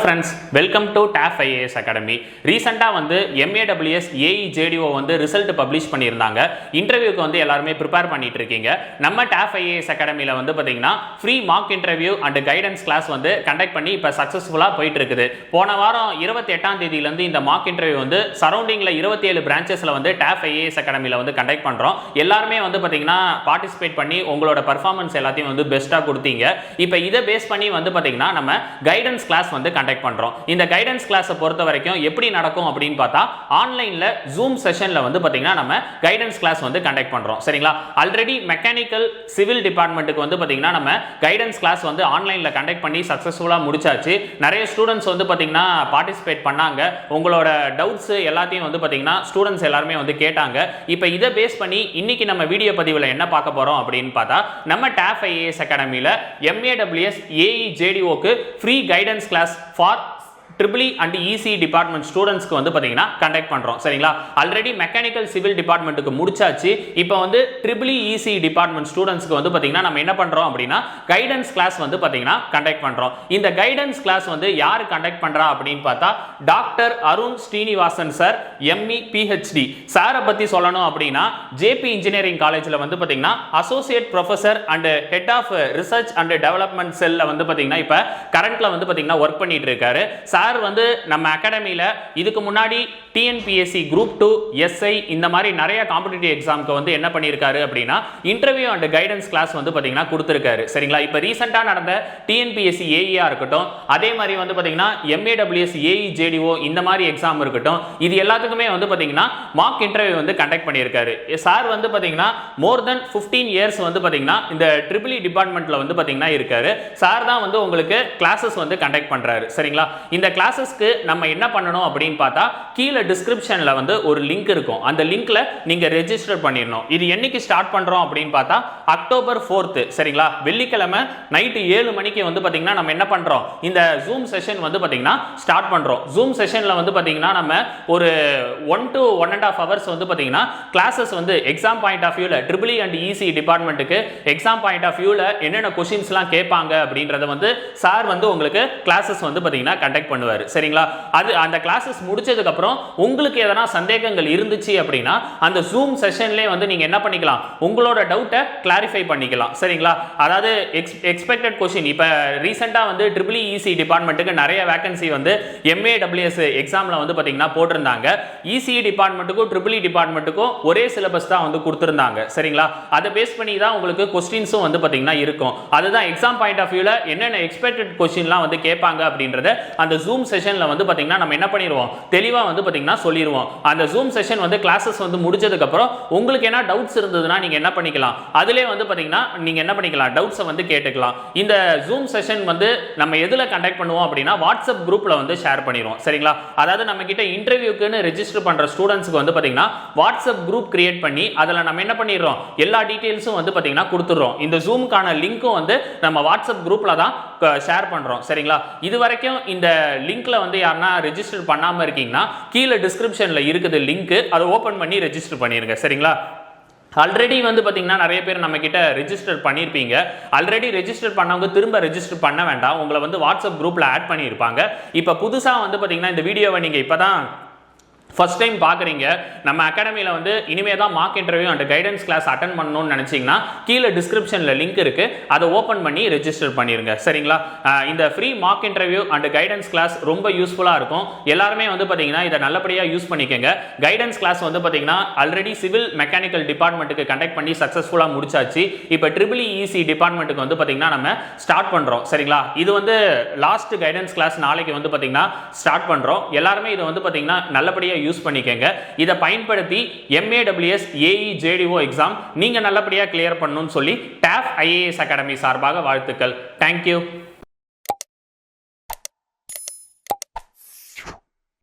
Friends, welcome to top IAS academy. ரீசெண்டாக வந்து MAWS AE JDO வந்து ரிசல்ட் பப்ளிஷ் பண்ணியிருந்தாங்க. இன்டர்வியூக்கு வந்து எல்லாருமே ப்ரிப்பேர் பண்ணிட்டு இருக்கீங்க. நம்ம டாப் ஐஏஎஸ் அகாடமியில் வந்து பார்த்தீங்கன்னா free mock interview and guidance class வந்து கண்டக்ட் பண்ணி இப்போ சக்ஸஸ்ஃபுல்லாக போயிட்டு இருக்குது. போன வாரம் 28ஆம் தேதியிலேருந்து இந்த மார்க் இன்டர்வியூ வந்து சரௌண்டிங்கில் 27 பிரான்ச்சஸில் வந்து டாப் ஐஏஎஸ் அகாடமியில் வந்து கண்டக்ட் பண்ணுறோம். எல்லாருமே வந்து பார்த்தீங்கன்னா பார்ட்டிசிபேட் பண்ணி உங்களோட பர்ஃபார்மன்ஸ் எல்லாத்தையும் வந்து பெஸ்ட்டாக கொடுத்தீங்க. இப்போ இதை பேஸ் பண்ணி வந்து பார்த்தீங்கன்னா நம்ம கைடன்ஸ் கிளாஸ் வந்து கண்டக்ட் பண்றோம். இந்த கைடன்ஸ் கிளாஸை பொறுத்த வரைக்கும் எப்படி நடக்கும் அப்படின்னு பார்த்தா ஆன்லைன்ல ஜூம் செஷன்ல வந்து பாத்தீங்கன்னா நம்ம கைடன்ஸ் கிளாஸ் வந்து கண்டக்ட் பண்றோம். சரிங்களா? ஆல்ரெடி மெக்கானிக்கல் சிவில் டிபார்ட்மெண்ட்டுக்கு வந்து பாத்தீங்கன்னா நம்ம கைடன்ஸ் கிளாஸ் வந்து ஆன்லைன்ல கண்டக்ட் பண்ணி சக்சஸ்ஃபுல்லா முடிச்சாச்சு. நிறைய ஸ்டூடெண்ட்ஸ் வந்து பாத்தீங்கன்னா பார்ட்டிசிபேட் பண்ணாங்க. உங்களோட டவுட்ஸ் எல்லாத்தையும் வந்து பாத்தீங்கன்னா ஸ்டூடெண்ட்ஸ் எல்லாருமே வந்து கேட்டாங்க. இப்போ இதை பேஸ் பண்ணி இன்னைக்கு நம்ம வீடியோ பதிவில் என்ன பார்க்க போறோம் அப்படின்னு பார்த்தா நம்ம டாப் ஐஏஎஸ் அகாடமியில் MAWS AE JDOக்கு free guidance class for EEE and EC department ஸ்டூடெண்ட்ஸ்க்கு வந்து பாத்தீங்கன்னா கண்டக்ட் பண்றோம். சரிங்களா? ஆல்ரெடி மெக்கானிக்கல் சிவில் டிபார்ட்மெண்ட்டுக்கு முடிச்சாச்சு. இப்போ வந்து EEE EC டிபார்ட்மெண்ட் ஸ்டூடெண்ட்ஸ்க்கு வந்து பாத்தீங்கன்னா நம்ம என்ன பண்றோம் அப்படின்னா கைடன்ஸ் கிளாஸ் வந்து பாத்தீங்கன்னா கண்டக்ட் பண்றோம். இந்த கைடன்ஸ் கிளாஸ் வந்து யாரு கண்டக்ட் பண்றா அப்படின்னு பார்த்தா doctor Arun Srinivasan sir, ME PhD சாரை பத்தி சொல்லணும் அப்படின்னா JP இன்ஜினியரிங் காலேஜ்ல வந்து பாத்தீங்கன்னா associate professor and head of research and development செல்ல வந்து பாத்தீங்கன்னா இப்ப கரண்ட்ல வந்து பாத்தீங்கன்னா ஒர்க் பண்ணிட்டு இருக்காரு. சார் வந்து நம்ம அகாடமியில இதுக்கு முன்னாடி TNPSC Group 2 SI இந்த மாதிரி நிறைய காம்படிட்டிவ் எக்ஸாம்க்கு வந்து என்ன பண்ணியிருக்காரு அப்படின்னா இன்டர்வியூ அண்ட் கைடன்ஸ் கிளாஸ் வந்து பாத்தீங்கன்னா கொடுத்திருக்காரு. சரிங்களா? இப்போ ரீசெண்டா நடந்த TNPSC AE இருக்கட்டும், அதே மாதிரி வந்து பாத்தீங்கன்னா MAWS AE JDO இந்த மாதிரி எக்ஸாம் இருக்கட்டும், இது எல்லாத்துக்குமே வந்து பாத்தீங்கன்னா மார்க் இன்டர்வியூ வந்து கண்டக்ட் பண்ணியிருக்காரு. சார் வந்து பாத்தீங்கன்னா மோர் தென் 15 இயர்ஸ் வந்து பாத்தீங்கன்னா இந்த EEE டிபார்ட்மெண்ட்ல வந்து பாத்தீங்கன்னா இருக்காரு. சார் தான் வந்து உங்களுக்கு கிளாஸஸ் வந்து கண்டக்ட் பண்றாரு. சரிங்களா? இந்த கிளாஸஸ்க்கு நம்ம என்ன பண்ணணும் அப்படின்னு பார்த்தா கீழே டிஸ்கிரிப்ஷன்ல வந்து ஒரு லிங்க் இருக்கும். அந்த லிங்க்ல நீங்க ரெஜிஸ்டர் பண்ணிடணும். இது என்னைக்கு ஸ்டார்ட் பண்றோம் அப்படின்னு பார்த்தா அக்டோபர் 4th. சரிங்களா? வெள்ளிக்கிழமை நைட்டு 7 மணிக்கு வந்து பாத்தீங்கன்னா நம்ம என்ன பண்றோம், இந்த ஜூம் செஷன் வந்து பாத்தீங்கன்னா ஸ்டார்ட் பண்றோம். ஜூம் செஷன்ல வந்து பாத்தீங்கன்னா நம்ம ஒரு 1 to 1.5 hours வந்து பாத்தீங்கன்னா கிளாஸஸ் வந்து எக்ஸாம் பாயிண்ட் ஆஃப் வியூல EEE and EC டிபார்ட்மெண்ட்டுக்கு எக்ஸாம் பாயிண்ட் ஆஃப் வியூல என்னென்ன கொஸ்டின்ஸ்லாம் கேட்பாங்க அப்படின்றத வந்து சார் வந்து உங்களுக்கு கிளாஸஸ் வந்து பாத்தீங்கன்னா கண்டக்ட் பண்ணுவாரு. சரிங்களா? அது அந்த கிளாஸஸ் முடிச்சதுக்கு அப்புறம் உங்களுக்கு எதனா சந்தேகங்கள் இருந்துச்சு அப்படின்னா அந்த ஜூம் செஷன்லயே வந்து நீங்க என்ன பண்ணிக்கலாம், உங்களோட டவுட்டை கிளாரிஃபை பண்ணிக்கலாம். சரிங்களா? அதாவது எக்ஸ்பெக்டட் கொஸ்டின் இப்ப ரீசெண்டா வந்து EEE EC டிபார்ட்மெண்ட்டுக்கு நிறைய வேகன்சி வந்து MAWS எக்ஸாம்ல வந்து பாத்தீங்கன்னா போட்டிருந்தாங்க. EC டிபார்ட்மெண்ட்டுக்கும் EEE டிபார்ட்மெண்ட்டுக்கும் ஒரே சிலபஸ் தான் வந்து கொடுத்திருந்தாங்க. சரிங்களா? அதை பேஸ் பண்ணி தான் உங்களுக்கு கொஸ்டின்ஸும் வந்து பாத்தீங்கன்னா இருக்கும். அதுதான் எக்ஸாம் பாயிண்ட் ஆஃப் வியூல என்னென்ன எக்ஸ்பெக்டட் கொஸ்டின்லாம் வந்து கேட்பாங்க அப்படின்றத அந்த ஜூம் செஷன்ல வந்து பாத்தீங்கன்னா நம்ம என்ன பண்ணிடுவோம், தெளிவா வந்து பாத்தீங்கன்னா சொல்லிடுவோம். அந்த ஜூம் செஷன் வந்து கிளாஸஸ் வந்து முடிச்சதுக்கு அப்புறம் உங்களுக்கு என்ன டவுட்ஸ் இருந்ததுன்னா நீங்க என்ன பண்ணிக்கலாம், அதிலே வந்து பாத்தீங்கன்னா நீங்க என்ன பண்ணிக்கலாம், டவுட்ஸை வந்து கேட்டுக்கலாம். இந்த ஜூம் செஷன் வந்து நம்ம எதுல கண்டக்ட் பண்ணுவோம் அப்படின்னா வாட்ஸ்அப் குரூப்ல வந்து ஷேர் பண்ணிடுவோம். சரிங்களா? அதாவது நம்ம கிட்ட இன்டர்வியூக்குன்னு ரெஜிஸ்டர் பண்ற ஸ்டூடெண்ட்ஸ்க்கு வந்து பாத்தீங்கன்னா வாட்ஸ்அப் குரூப் கிரியேட் பண்ணி அதுல நம்ம என்ன பண்ணிடுறோம், எல்லா டீடைல்ஸும் வந்து பாத்தீங்கன்னா கொடுத்துறோம். இந்த ஜூமுக்கான லிங்க்கும் வந்து நம்ம வாட்ஸ்அப் குரூப்ல தான் ஷேர் பண்றோம். சரிங்களா? இது வரைக்கும் இந்த லிங்க்ல வந்து யாரனா ரெஜிஸ்டர் பண்ணாம இருக்கீங்கன்னா கீழே டிஸ்கிரிப்ஷன்ல இருக்குது லிங்க், அதை ஓபன் பண்ணி ரெஜிஸ்டர் பண்ணிருங்க. சரிங்களா? ஆல்ரெடி வந்து பாத்தீங்கன்னா நிறைய பேர் நம்ம கிட்ட ரெஜிஸ்டர் பண்ணிருப்பீங்க. ஆல்ரெடி ரெஜிஸ்டர் பண்ணவங்க திரும்ப ரெஜிஸ்டர் பண்ண வேண்டாம், உங்களை வந்து வாட்ஸ்அப் குரூப்ல ஆட் பண்ணியிருப்பாங்க. இப்ப புதுசா வந்து பாத்தீங்கன்னா இந்த வீடியோவை நீங்க இப்பதான் ஃபர்ஸ்ட் டைம் பார்க்குறீங்க, நம்ம அகாடமியில் வந்து இனிமே தான் mock interview and guidance class attend பண்ணணும்னு நினச்சிங்கன்னா கீழே டிஸ்கிரிப்ஷனில் லிங்க் இருக்குது, அதை ஓப்பன் பண்ணி ரெஜிஸ்டர் பண்ணிடுங்க. சரிங்களா? இந்த free mock interview and guidance class ரொம்ப யூஸ்ஃபுல்லாக இருக்கும். எல்லாருமே வந்து பார்த்தீங்கன்னா இதை நல்லபடியாக யூஸ் பண்ணிக்கோங்க. கைடன்ஸ் கிளாஸ் வந்து பார்த்தீங்கன்னா ஆல்ரெடி சிவில் மெக்கானிக்கல் டிபார்ட்மெண்ட்டுக்கு கண்டக்ட் பண்ணி சக்ஸஸ்ஃபுல்லாக முடிச்சாச்சு. இப்போ EEE EC டிபார்ட்மெண்ட்டுக்கு வந்து பார்த்தீங்கன்னா நம்ம ஸ்டார்ட் பண்ணுறோம். சரிங்களா? இது வந்து லாஸ்ட் கைடன்ஸ் கிளாஸ் நாளைக்கு வந்து பார்த்தீங்கன்னா ஸ்டார்ட் பண்ணுறோம். எல்லாருமே இதை வந்து பார்த்தீங்கன்னா நல்லபடியாக யூஸ் பண்ணிக்கங்க. இதை பயன்படுத்தி MAWS AE JDO எக்ஸாம் நீங்க நல்லபடியா கிளியர் பண்ணணும்னு சொல்லி டாப் ஐஏஎஸ் அகாடமி சார்பாக வாழ்த்துக்கள். தேங்க்யூ.